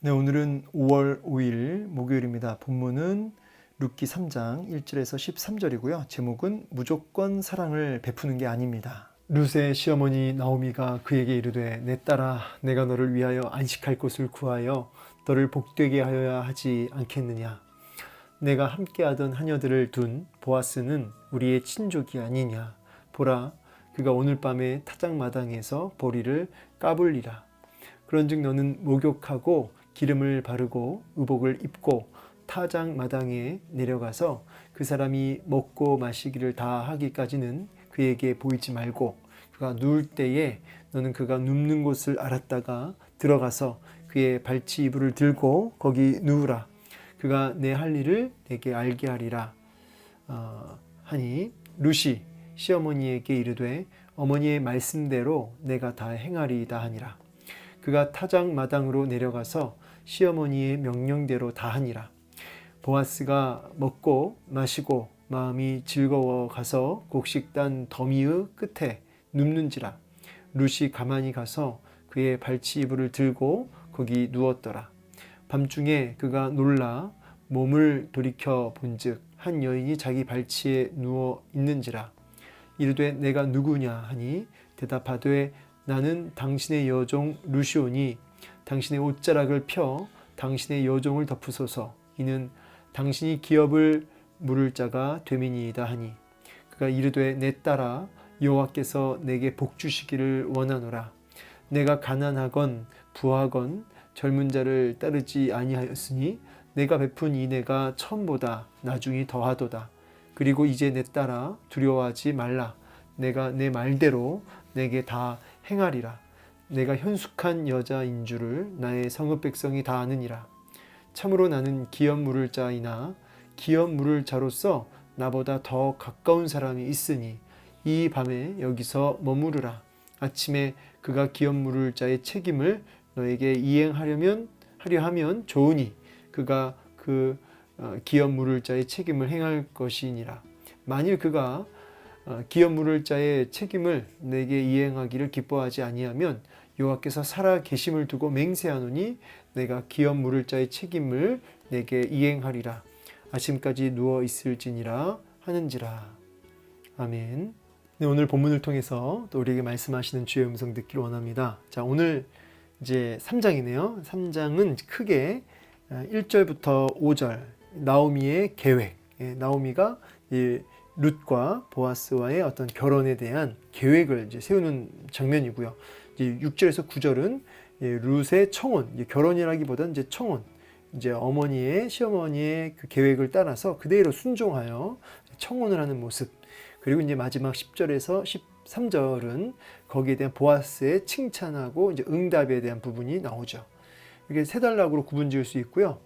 네, 오늘은 5월 5일 목요일입니다. 본문은 룻기 3장 1절에서 13절이고요. 제목은 무조건 사랑을 베푸는 게 아닙니다. 룻의 시어머니 나오미가 그에게 이르되 내 딸아 내가 너를 위하여 안식할 곳을 구하여 너를 복되게 하여야 하지 않겠느냐. 내가 함께하던 하녀들을 둔 보아스는 우리의 친족이 아니냐. 보라 그가 오늘 밤에 타작마당에서 보리를 까불리라. 그런즉 너는 목욕하고 기름을 바르고 의복을 입고 타작마당에 내려가서 그 사람이 먹고 마시기를 다 하기까지는 그에게 보이지 말고 그가 누울 때에 너는 그가 눕는 곳을 알았다가 들어가서 그의 발치 이불을 들고 거기 누우라. 그가 내 할 일을 내게 알게 하리라 하니 룻이 시어머니에게 이르되 어머니의 말씀대로 내가 다 행하리이다 하니라. 그가 타작마당으로 내려가서 시어머니의 명령대로 다 하니라. 보아스가 먹고 마시고 마음이 즐거워 가서 곡식단 더미의 끝에 눕는지라. 룻이 가만히 가서 그의 발치 이불을 들고 거기 누웠더라. 밤중에 그가 놀라 몸을 돌이켜 본즉 한 여인이 자기 발치에 누워 있는지라. 이르되 내가 누구냐 하니 대답하되 나는 당신의 여종 룻이오니 당신의 옷자락을 펴 당신의 여종을 덮으소서. 이는 당신이 기업을 물을 자가 되미니이다 하니 그가 이르되 내 딸아 여호와께서 내게 복 주시기를 원하노라. 내가 가난하건 부하건 젊은 자를 따르지 아니하였으니 내가 베푼 인애가 처음보다 나중이 더하도다. 그리고 이제 내 딸아 두려워하지 말라. 내가 내 말대로 내게 다 행하리라. 내가 현숙한 여자인 줄을 나의 성읍 백성이 다 아느니라. 참으로 나는 기업 물을 자이나 기업 물을 자로서 나보다 더 가까운 사람이 있으니 이 밤에 여기서 머무르라. 아침에 그가 기업 물을 자의 책임을 너에게 하려 하면 좋으니 그가 그 기업 물을 자의 책임을 행할 것이니라. 만일 그가 기업 물을 자의 책임을 내게 이행하기를 기뻐하지 아니하면 여호와께서 살아 계심을 두고 맹세하노니 내가 기업 물을 자의 책임을 내게 이행하리라. 아침까지 누워 있을지니라 하는지라. 아멘. 네, 오늘 본문을 통해서 또 우리에게 말씀하시는 주의 음성 듣기를 원합니다. 자, 오늘 이제 3장이네요. 3장은 크게 1절부터 5절 나오미의 계획, 나오미가 룻과 보아스와의 어떤 결혼에 대한 계획을 이제 세우는 장면이고요. 이제 6절에서 9절은 룻의 청혼, 결혼이라기보다는 이제 청혼, 이제 시어머니의 그 계획을 따라서 그대로 순종하여 청혼을 하는 모습. 그리고 이제 마지막 10절에서 13절은 거기에 대한 보아스의 칭찬하고 이제 응답에 대한 부분이 나오죠. 이게 세 단락으로 구분 지을 수 있고요.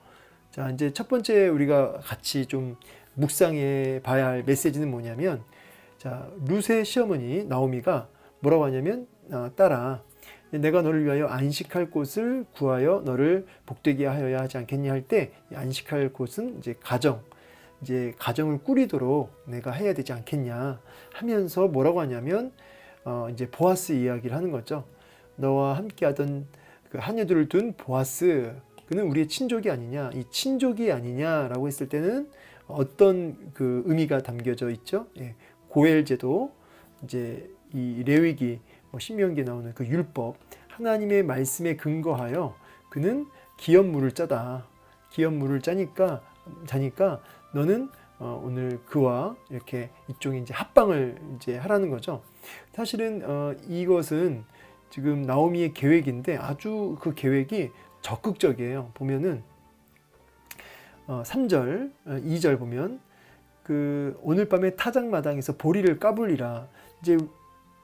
자, 이제 첫 번째 우리가 같이 좀 묵상해 봐야 할 메시지는 뭐냐면, 자, 룻의 시어머니 나오미가 뭐라고 하냐면, 딸아, 내가 너를 위하여 안식할 곳을 구하여 너를 복되게 하여야 하지 않겠냐 할 때, 안식할 곳은 이제 가정을 꾸리도록 내가 해야 되지 않겠냐 하면서 뭐라고 하냐면, 이제 보아스 이야기를 하는 거죠. 너와 함께하던 그 하녀들을 둔 보아스, 그는 우리의 친족이 아니냐, 이 친족이 아니냐라고 했을 때는 어떤 그 의미가 담겨져 있죠? 고엘 제도, 이제 이 레위기, 신명기에 나오는 그 율법, 하나님의 말씀에 근거하여 그는 기업 물을 짜다. 기업 물을 자니까 너는 오늘 그와 이렇게 일종의 이제 합방을 이제 하라는 거죠. 사실은 이것은 지금 나오미의 계획인데 아주 그 계획이 적극적이에요. 보면은 3절, 2절 보면 그 오늘 밤에 타작마당에서 보리를 까불리라. 이제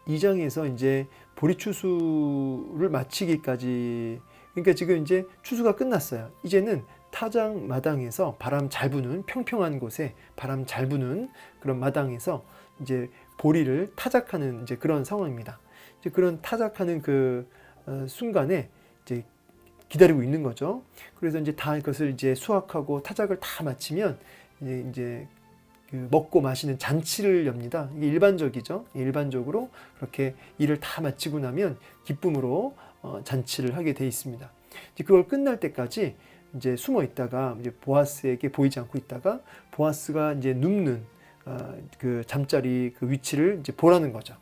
2장에서 이제 보리 추수를 마치기까지, 그러니까 지금 이제 추수가 끝났어요. 이제는 타작마당에서 바람 잘 부는 평평한 곳에 바람 잘 부는 그런 마당에서 이제 보리를 타작하는 이제 그런 상황입니다. 이제 그런 타작하는 그 순간에 이제 기다리고 있는 거죠. 그래서 이제 다 그것을 이제 수확하고 타작을 다 마치면 이제 그 먹고 마시는 잔치를 엽니다. 이게 일반적이죠. 일반적으로 그렇게 일을 다 마치고 나면 기쁨으로 잔치를 하게 돼 있습니다. 이제 그걸 끝날 때까지 이제 숨어 있다가 이제 보아스에게 보이지 않고 있다가 보아스가 이제 눕는 그 잠자리 그 위치를 이제 보라는 거죠.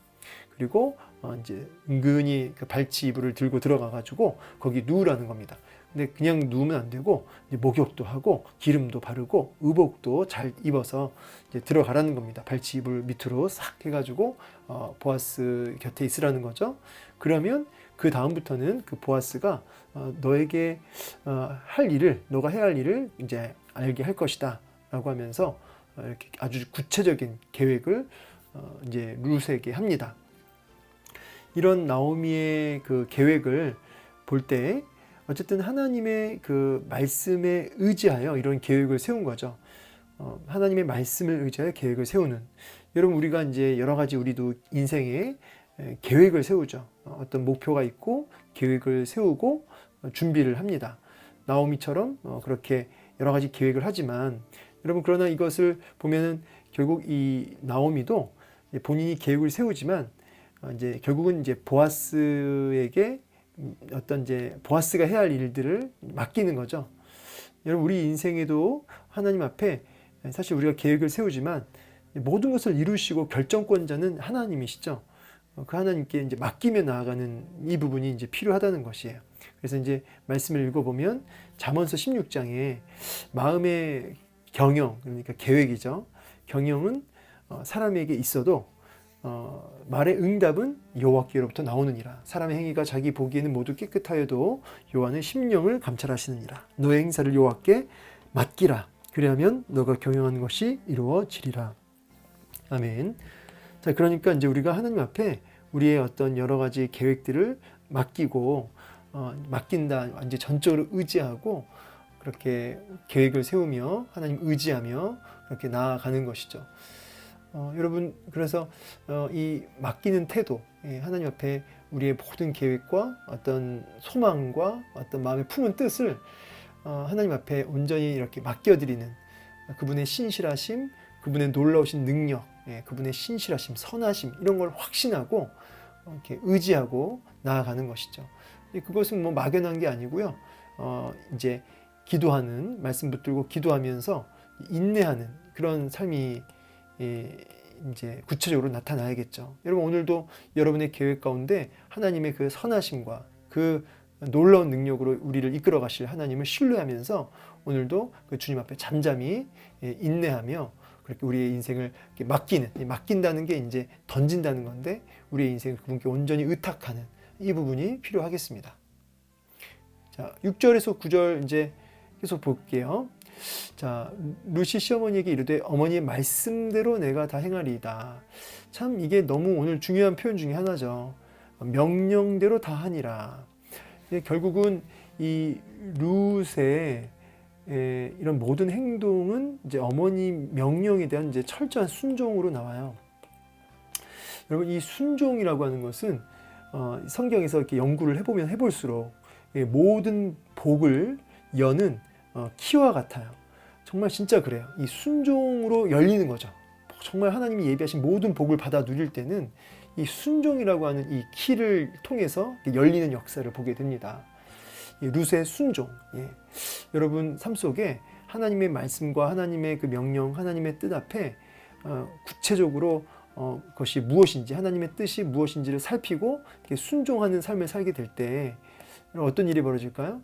그리고 이제 은근히 그 발치 이불을 들고 들어가 가지고 거기 누우라는 겁니다. 근데 그냥 누우면 안 되고 이제 목욕도 하고 기름도 바르고 의복도 잘 입어서 이제 들어가라는 겁니다. 발치 이불 밑으로 싹 해가지고 보아스 곁에 있으라는 거죠. 그러면 그 다음부터는 그 보아스가 너에게 할 일을, 너가 해야 할 일을 이제 알게 할 것이다 라고 하면서 이렇게 아주 구체적인 계획을 이제 룻에게 합니다. 이런 나오미의 그 계획을 볼 때 어쨌든 하나님의 그 말씀에 의지하여 이런 계획을 세운 거죠. 하나님의 말씀을 의지하여 계획을 세우는. 여러분, 우리가 이제 여러 가지 우리도 인생에 계획을 세우죠. 어떤 목표가 있고 계획을 세우고 준비를 합니다. 나오미처럼 그렇게 여러 가지 계획을 하지만 여러분, 그러나 이것을 보면은 결국 이 나오미도 본인이 계획을 세우지만 이제 결국은 이제 보아스에게 어떤 이제 보아스가 해야 할 일들을 맡기는 거죠. 여러분, 우리 인생에도 하나님 앞에 사실 우리가 계획을 세우지만 모든 것을 이루시고 결정권자는 하나님이시죠. 그 하나님께 이제 맡기며 나아가는 이 부분이 이제 필요하다는 것이에요. 그래서 이제 말씀을 읽어보면 잠언서 16장에 마음의 경영, 그러니까 계획이죠. 경영은 사람에게 있어도 말의 응답은 여호와께로부터 나오느니라. 사람의 행위가 자기 보기에는 모두 깨끗하여도 여호와는 심령을 감찰하시느니라. 너의 행사를 여호와께 맡기라. 그리하면 너가 경영하는 것이 이루어지리라. 아멘. 자, 그러니까 이제 우리가 하나님 앞에 우리의 어떤 여러 가지 계획들을 맡기고 맡긴다, 이제 전적으로 의지하고 그렇게 계획을 세우며 하나님 의지하며 그렇게 나아가는 것이죠. 여러분, 그래서 이 맡기는 태도, 하나님 앞에 우리의 모든 계획과 어떤 소망과 어떤 마음에 품은 뜻을 하나님 앞에 온전히 이렇게 맡겨드리는 그분의 신실하심, 그분의 놀라우신 능력, 그분의 신실하심, 선하심, 이런 걸 확신하고 이렇게 의지하고 나아가는 것이죠. 그것은 뭐 막연한 게 아니고요. 이제 기도하는, 말씀 붙들고 기도하면서 인내하는 그런 삶이 이제 구체적으로 나타나야겠죠. 여러분, 오늘도 여러분의 계획 가운데 하나님의 그 선하심과 그 놀라운 능력으로 우리를 이끌어 가실 하나님을 신뢰하면서 오늘도 그 주님 앞에 잠잠히 인내하며 그렇게 우리의 인생을 맡긴다는 게 이제 던진다는 건데 우리의 인생을 그분께 온전히 의탁하는 이 부분이 필요하겠습니다. 자, 6절에서 9절 이제 계속 볼게요. 자, 룻이 시어머니에게 이르되 어머니의 말씀대로 내가 다 행하리이다. 참 이게 너무 오늘 중요한 표현 중에 하나죠. 명령대로 다 하니라. 결국은 이 룻의 이런 모든 행동은 이제 어머니 명령에 대한 이제 철저한 순종으로 나와요. 여러분, 이 순종이라고 하는 것은 성경에서 이렇게 연구를 해보면 해볼수록 모든 복을 여는 키와 같아요. 정말 진짜 그래요. 이 순종으로 열리는 거죠. 정말 하나님이 예비하신 모든 복을 받아 누릴 때는 이 순종이라고 하는 이 키를 통해서 열리는 역사를 보게 됩니다. 룻의 순종. 여러분 삶 속에 하나님의 말씀과 하나님의 그 명령, 하나님의 뜻 앞에 구체적으로 그것이 무엇인지, 하나님의 뜻이 무엇인지를 살피고 순종하는 삶을 살게 될 때 어떤 일이 벌어질까요?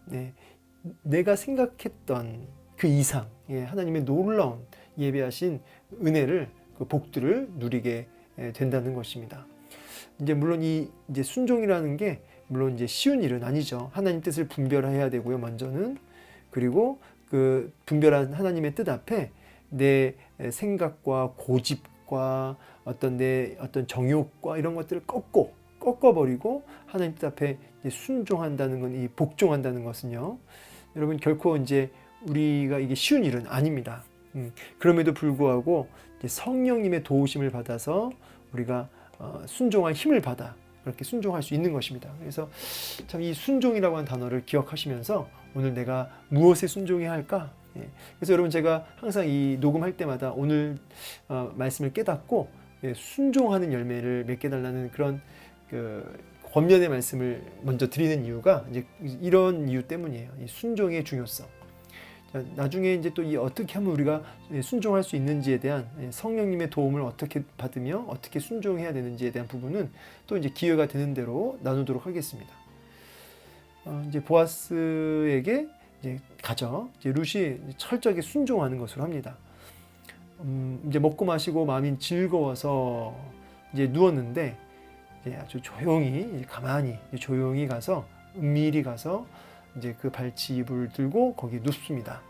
내가 생각했던 그 이상 하나님의 놀라운 예배하신 은혜를, 그 복들을 누리게 된다는 것입니다. 이제 물론 이제 순종이라는 게 물론 이제 쉬운 일은 아니죠. 하나님 뜻을 분별해야 되고요, 먼저는. 그리고 그 분별한 하나님의 뜻 앞에 내 생각과 고집과 내 어떤 정욕과 이런 것들을 꺾어버리고 하나님 뜻 앞에 순종한다는 건, 이 복종한다는 것은요, 여러분 결코 이제 우리가 이게 쉬운 일은 아닙니다. 그럼에도 불구하고 이제 성령님의 도우심을 받아서 우리가 순종할 힘을 받아 그렇게 순종할 수 있는 것입니다. 그래서 참 이 순종이라고 하는 단어를 기억하시면서 오늘 내가 무엇에 순종해야 할까? 그래서 여러분, 제가 항상 이 녹음할 때마다 오늘 말씀을 깨닫고 순종하는 열매를 맺게 달라는 그런 권면의 말씀을 먼저 드리는 이유가 이제 이런 이유 때문이에요. 이 순종의 중요성. 자, 나중에 이제 또 이 어떻게 하면 우리가 순종할 수 있는지에 대한 성령님의 도움을 어떻게 받으며 어떻게 순종해야 되는지에 대한 부분은 또 이제 기회가 되는 대로 나누도록 하겠습니다. 이제 보아스에게 이제 가죠. 이제 룻이 철저하게 순종하는 것으로 합니다. 이제 먹고 마시고 마음이 즐거워서 이제 누웠는데 이제 아주 조용히 이제 가만히 이제 조용히 가서 은밀히 가서 이제 그 발치 이불을 들고 거기 눕습니다.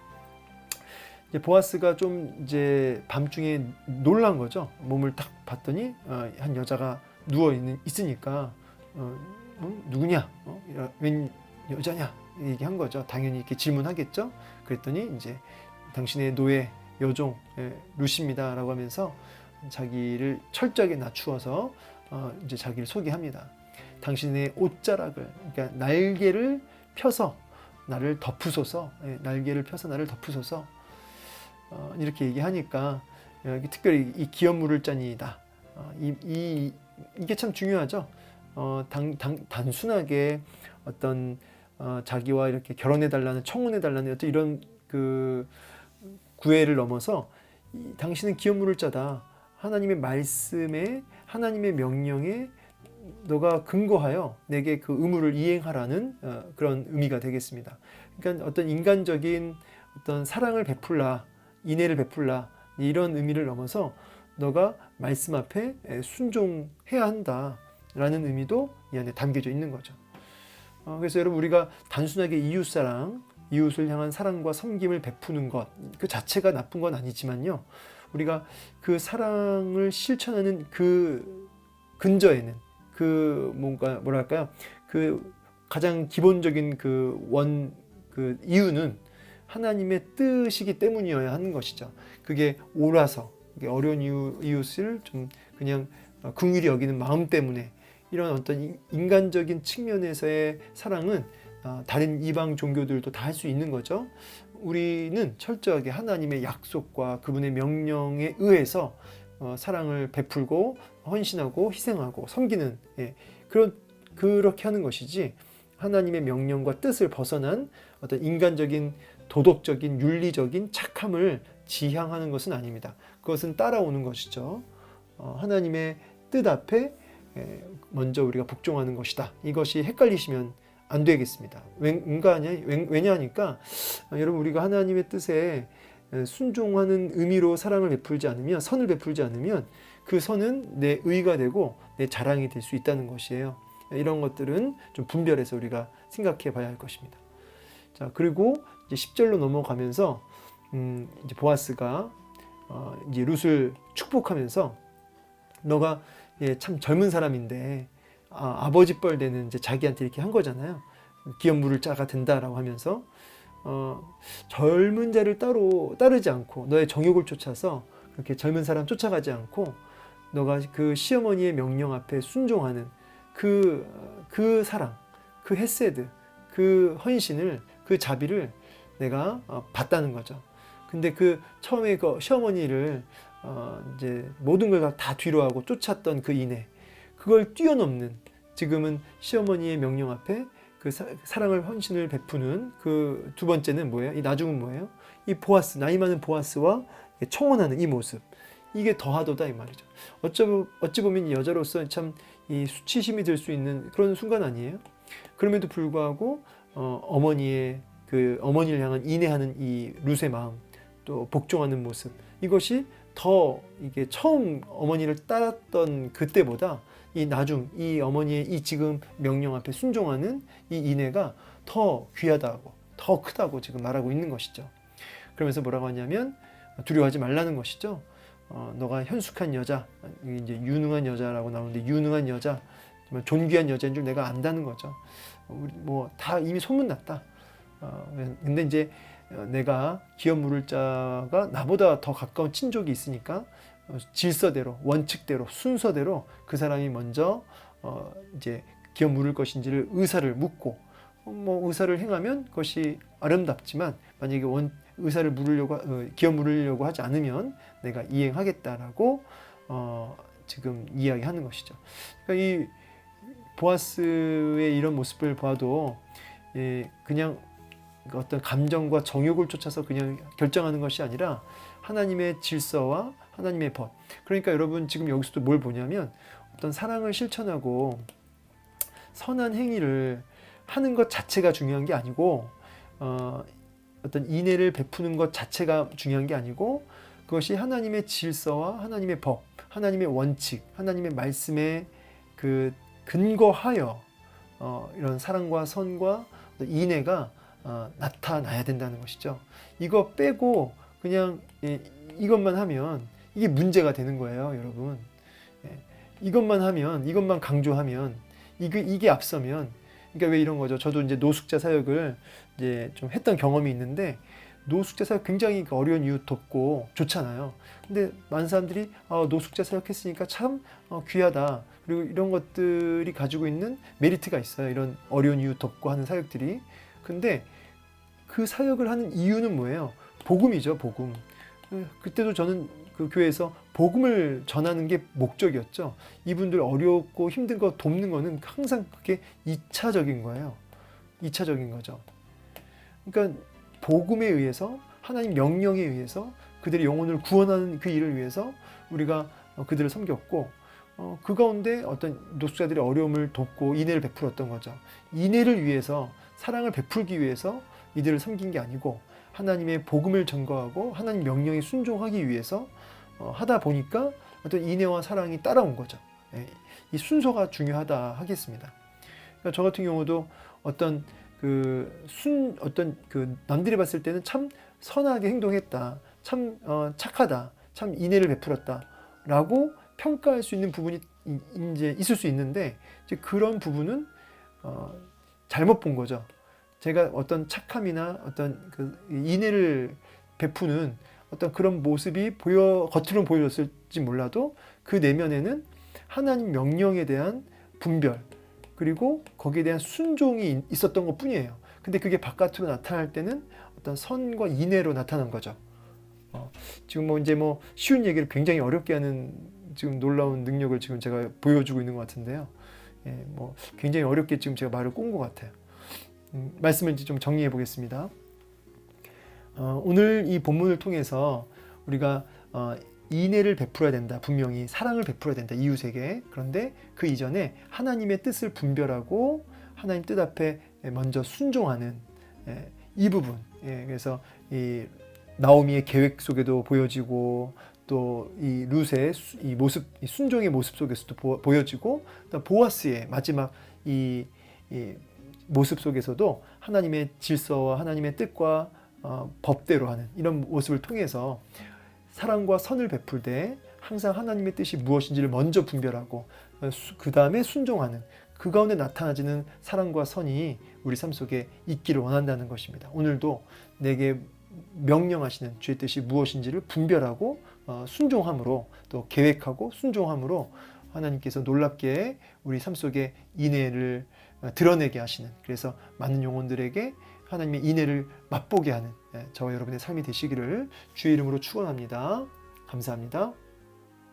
이제 보아스가 좀 이제 밤중에 놀란 거죠. 몸을 딱 봤더니 한 여자가 누워 있으니까 누구냐? 웬 여자냐? 얘기한 거죠. 당연히 이렇게 질문하겠죠. 그랬더니 이제 당신의 노예 여종 룻입니다라고 하면서 자기를 철저하게 낮추어서 이제 자기를 소개합니다. 당신의 옷자락을, 그러니까 날개를 펴서 나를 덮으소서, 날개를 펴서 나를 덮으소서, 이렇게 얘기하니까 특별히 이 기업물을 짜니다. 이게 참 중요하죠. 단순하게 어떤 자기와 이렇게 결혼해달라는, 청혼해달라는 어떤 이런 그 구애를 넘어서 당신은 기업물을 짜다. 하나님의 말씀에, 하나님의 명령에 너가 근거하여 내게 그 의무를 이행하라는 그런 의미가 되겠습니다. 그러니까 어떤 인간적인 어떤 사랑을 베풀라, 인애를 베풀라, 이런 의미를 넘어서 너가 말씀 앞에 순종해야 한다라는 의미도 이 안에 담겨져 있는 거죠. 그래서 여러분, 우리가 단순하게 이웃사랑, 이웃을 향한 사랑과 섬김을 베푸는 것 그 자체가 나쁜 건 아니지만요, 우리가 그 사랑을 실천하는 그 근저에는 그 뭐랄까요, 그 가장 기본적인 그 이유는 하나님의 뜻이기 때문이어야 하는 것이죠. 그게 옳아서, 어려운 이웃을 좀 그냥 긍휼히 여기는 마음 때문에, 이런 어떤 인간적인 측면에서의 사랑은 다른 이방 종교들도 다 할 수 있는 거죠. 우리는 철저하게 하나님의 약속과 그분의 명령에 의해서 사랑을 베풀고 헌신하고 희생하고 섬기는, 그렇게 하는 것이지, 하나님의 명령과 뜻을 벗어난 어떤 인간적인 도덕적인 윤리적인 착함을 지향하는 것은 아닙니다. 그것은 따라오는 것이죠. 하나님의 뜻 앞에 먼저 우리가 복종하는 것이다. 이것이 헷갈리시면 안 되겠습니다. 왜냐하니까 여러분, 우리가 하나님의 뜻에 순종하는 의미로 사랑을 베풀지 않으면, 선을 베풀지 않으면 그 선은 내 의가 되고 내 자랑이 될 수 있다는 것이에요. 이런 것들은 좀 분별해서 우리가 생각해 봐야 할 것입니다. 자, 그리고 이제 10절로 넘어가면서 이제 보아스가 이제 룻을 축복하면서, 너가 참 젊은 사람인데 아버지 뻘 되는 이제 자기한테 이렇게 한 거잖아요. 기업물을 짜가 된다라고 하면서 젊은 자를 따르지 않고 너의 정욕을 쫓아서 그렇게 젊은 사람 쫓아가지 않고 너가 그 시어머니의 명령 앞에 순종하는 그 사랑, 그 헤세드, 그 헌신을, 그 자비를 내가 봤다는 거죠. 근데 그 처음에 그 시어머니를 이제 모든 걸 다 뒤로하고 쫓았던 그 인애, 그걸 뛰어넘는, 지금은 시어머니의 명령 앞에 그 사랑을, 헌신을 베푸는 그 두 번째는 뭐예요? 이 나중은 뭐예요? 이 보아스, 나이 많은 보아스와 청혼하는 이 모습, 이게 더하도다 이 말이죠. 어찌 보면 여자로서 참 이 수치심이 들 수 있는 그런 순간 아니에요? 그럼에도 불구하고 어머니를 향한 인애하는 이 룻의 마음, 또 복종하는 모습, 이것이 더 이게 처음 어머니를 따랐던 그때보다 이 어머니의 이 지금 명령 앞에 순종하는 이 인애가 더 귀하다고, 더 크다고 지금 말하고 있는 것이죠. 그러면서 뭐라고 하냐면 두려워하지 말라는 것이죠. 너가 현숙한 여자, 이제 유능한 여자라고 나오는데, 유능한 여자, 존귀한 여자인 줄 내가 안다는 거죠. 우리 뭐 다 이미 소문났다. 근데 이제 내가 기업물을 짜가 나보다 더 가까운 친족이 있으니까 질서대로, 원칙대로, 순서대로 그 사람이 먼저 이제 기업 물을 것인지를 의사를 묻고, 의사를 행하면 그것이 아름답지만, 만약에 의사를 기업 물으려고 하지 않으면 내가 이행하겠다라고 지금 이야기하는 것이죠. 그러니까 보아스의 이런 모습을 봐도 그냥 어떤 감정과 정욕을 쫓아서 그냥 결정하는 것이 아니라 하나님의 질서와 하나님의 법. 그러니까 여러분 지금 여기서도 뭘 보냐면 어떤 사랑을 실천하고 선한 행위를 하는 것 자체가 중요한 게 아니고 어떤 인애를 베푸는 것 자체가 중요한 게 아니고 그것이 하나님의 질서와 하나님의 법, 하나님의 원칙, 하나님의 말씀에 그 근거하여 이런 사랑과 선과 인애가 나타나야 된다는 것이죠. 이거 빼고 그냥 이것만 하면 이게 문제가 되는 거예요, 여러분. 이것만 하면, 이것만 강조하면, 이게 앞서면, 그러니까 왜 이런 거죠? 저도 이제 노숙자 사역을 이제 좀 했던 경험이 있는데, 노숙자 사역 굉장히 어려운 이유 덥고 좋잖아요. 근데 많은 사람들이 노숙자 사역했으니까 참 귀하다. 그리고 이런 것들이 가지고 있는 메리트가 있어요. 이런 어려운 이유 덥고 하는 사역들이. 근데 그 사역을 하는 이유는 뭐예요? 복음이죠, 복음. 그때도 저는 그 교회에서 복음을 전하는 게 목적이었죠. 이분들 어렵고 힘든 거 돕는 거는 항상 그게 2차적인 거예요. 2차적인 거죠. 그러니까 복음에 의해서 하나님 명령에 의해서 그들의 영혼을 구원하는 그 일을 위해서 우리가 그들을 섬겼고 그 가운데 어떤 노숙자들의 어려움을 돕고 인애를 베풀었던 거죠. 인애를 위해서 사랑을 베풀기 위해서 이들을 섬긴 게 아니고 하나님의 복음을 전거하고 하나님 명령에 순종하기 위해서 하다 보니까 어떤 인애와 사랑이 따라온 거죠. 이 순서가 중요하다 하겠습니다. 그러니까 저 같은 경우도 어떤 남들이 봤을 때는 참 선하게 행동했다, 참 착하다, 참 인애를 베풀었다라고 평가할 수 있는 부분이 이제 있을 수 있는데 이제 그런 부분은 잘못 본 거죠. 제가 어떤 착함이나 어떤 그 인애를 베푸는 어떤 그런 모습이 겉으로는 보여졌을지 몰라도 그 내면에는 하나님 명령에 대한 분별 그리고 거기에 대한 순종이 있었던 것 뿐이에요. 근데 그게 바깥으로 나타날 때는 어떤 선과 인애로 나타난 거죠. 지금 이제 쉬운 얘기를 굉장히 어렵게 하는 지금 놀라운 능력을 지금 제가 보여주고 있는 것 같은데요. 굉장히 어렵게 지금 제가 말을 꼰 것 같아요. 말씀을 좀 정리해 보겠습니다. 오늘 이 본문을 통해서 우리가 인애를 베풀어야 된다. 분명히 사랑을 베풀어야 된다. 이웃에게. 그런데 그 이전에 하나님의 뜻을 분별하고 하나님 뜻 앞에 먼저 순종하는 이 부분. 그래서 이 나오미의 계획 속에도 보여지고 또 이 룻의 이 모습, 이 순종의 모습 속에서도 보여지고 또 보아스의 마지막 이 모습 속에서도 하나님의 질서와 하나님의 뜻과 법대로 하는 이런 모습을 통해서 사랑과 선을 베풀 때 항상 하나님의 뜻이 무엇인지를 먼저 분별하고 그 다음에 순종하는 그 가운데 나타나지는 사랑과 선이 우리 삶 속에 있기를 원한다는 것입니다. 오늘도 내게 명령하시는 주의 뜻이 무엇인지를 분별하고 순종함으로 또 계획하고 순종함으로 하나님께서 놀랍게 우리 삶 속에 인애를 드러내게 하시는 그래서 많은 영혼들에게 하나님의 인애를 맛보게 하는 저와 여러분의 삶이 되시기를 주의 이름으로 축원합니다. 감사합니다.